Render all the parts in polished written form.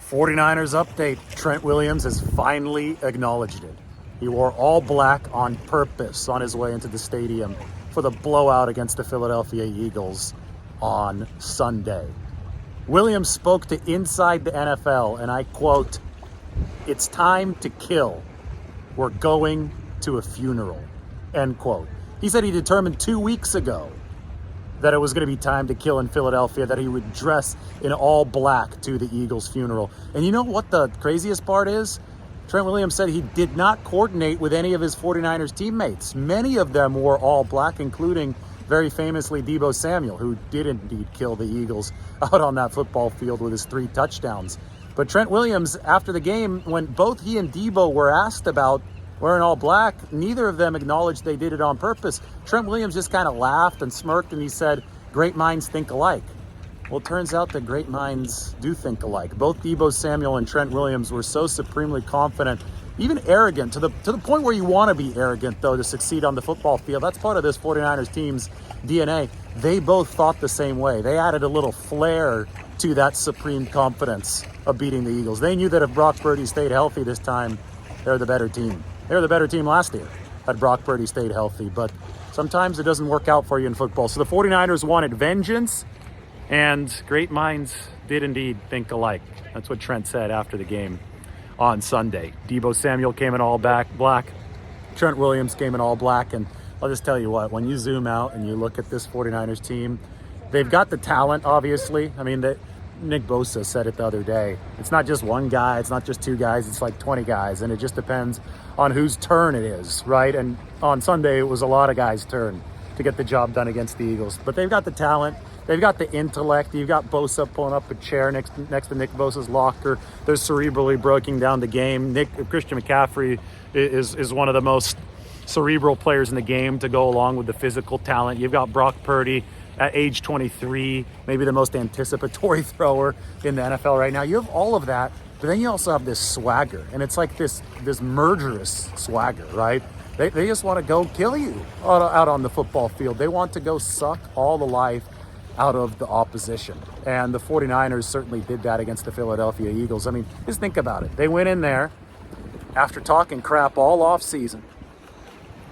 49ers update. Trent Williams has finally acknowledged it. He wore all black on purpose on his way into the stadium for the blowout against the Philadelphia Eagles on Sunday. Williams spoke to Inside the NFL, and I quote, "It's time to kill. We're going to a funeral," end quote. He said he determined 2 weeks ago that it was going to be time to kill in Philadelphia, that he would dress in all black to the Eagles' funeral. And you know what the craziest part is? Trent Williams said he did not coordinate with any of his 49ers teammates. Many of them wore all black, including very famously Deebo Samuel, who did indeed kill the Eagles out on that football field with his 3 touchdowns. But Trent Williams, after the game, when both he and Deebo were asked about wearing all black, neither of them acknowledged they did it on purpose. Trent Williams just kind of laughed and smirked, and he said, "Great minds think alike." Well, it turns out that great minds do think alike. Both Deebo Samuel and Trent Williams were so supremely confident, even arrogant, to the point where you want to be arrogant, though, to succeed on the football field. That's part of this 49ers team's DNA. They both thought the same way. They added a little flair to that supreme confidence of beating the Eagles. They knew that if Brock Purdy stayed healthy this time, they're the better team. They were the better team last year had Brock Purdy stayed healthy, but sometimes it doesn't work out for you in football. So the 49ers wanted vengeance, and great minds did indeed think alike. That's what Trent said after the game on Sunday. Deebo Samuel came in all black. Trent Williams came in all black, and I'll just tell you what, when you zoom out and you look at this 49ers team, they've got the talent, obviously. I mean, Nick Bosa said it the other day. It's not just one guy, it's not just 2 guys, it's like 20 guys, and it just depends on whose turn it is, right? And on Sunday, it was a lot of guys' turn to get the job done against the Eagles. But they've got the talent, they've got the intellect. You've got Bosa pulling up a chair next to Nick Bosa's locker. They're cerebrally breaking down the game. Christian McCaffrey is one of the most cerebral players in the game to go along with the physical talent. You've got Brock Purdy at age 23, maybe the most anticipatory thrower in the NFL right now. You have all of that, but then you also have this swagger, and it's like this murderous swagger, right? They just want to go kill you out on the football field. They want to go suck all the life out of the opposition. And the 49ers certainly did that against the Philadelphia Eagles. I mean, just think about it. They went in there after talking crap all offseason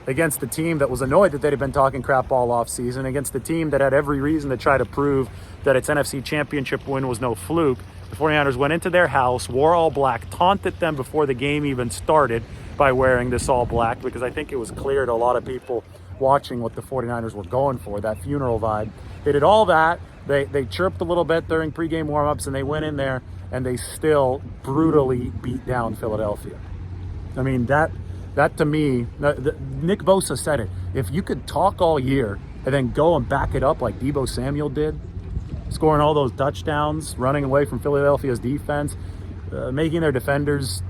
against the team that was annoyed that they'd have been talking crap all offseason, against the team that had every reason to try to prove that its NFC championship win was no fluke. The 49ers went into their house, wore all black, taunted them before the game even started by wearing this all black, because I think it was clear to a lot of people watching what the 49ers were going for, that funeral vibe. They did all that. They chirped a little bit during pregame warmups, and they went in there and they still brutally beat down Philadelphia. I mean, that to me, Nick Bosa said it. If you could talk all year and then go and back it up like Deebo Samuel did, scoring all those touchdowns, running away from Philadelphia's defense, making their defenders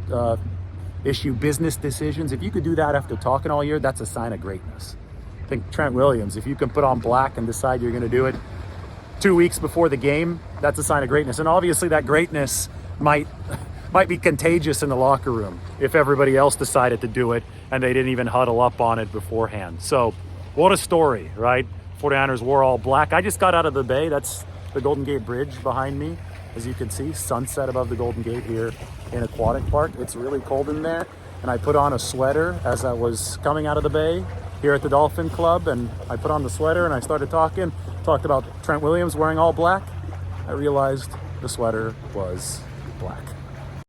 issue business decisions, if you could do that after talking all year, that's a sign of greatness. I think Trent Williams, if you can put on black and decide you're going to do it 2 weeks before the game, that's a sign of greatness. And obviously that greatness might be contagious in the locker room if everybody else decided to do it and they didn't even huddle up on it beforehand. So what a story, right? 49ers wore all black. I just got out of the bay. That's the Golden Gate Bridge behind me. As you can see, sunset above the Golden Gate here in Aquatic Park. It's really cold in there, and I put on a sweater as I was coming out of the bay here at the Dolphin Club, and I put on the sweater and I started talked about Trent Williams wearing all black. I realized the sweater was black.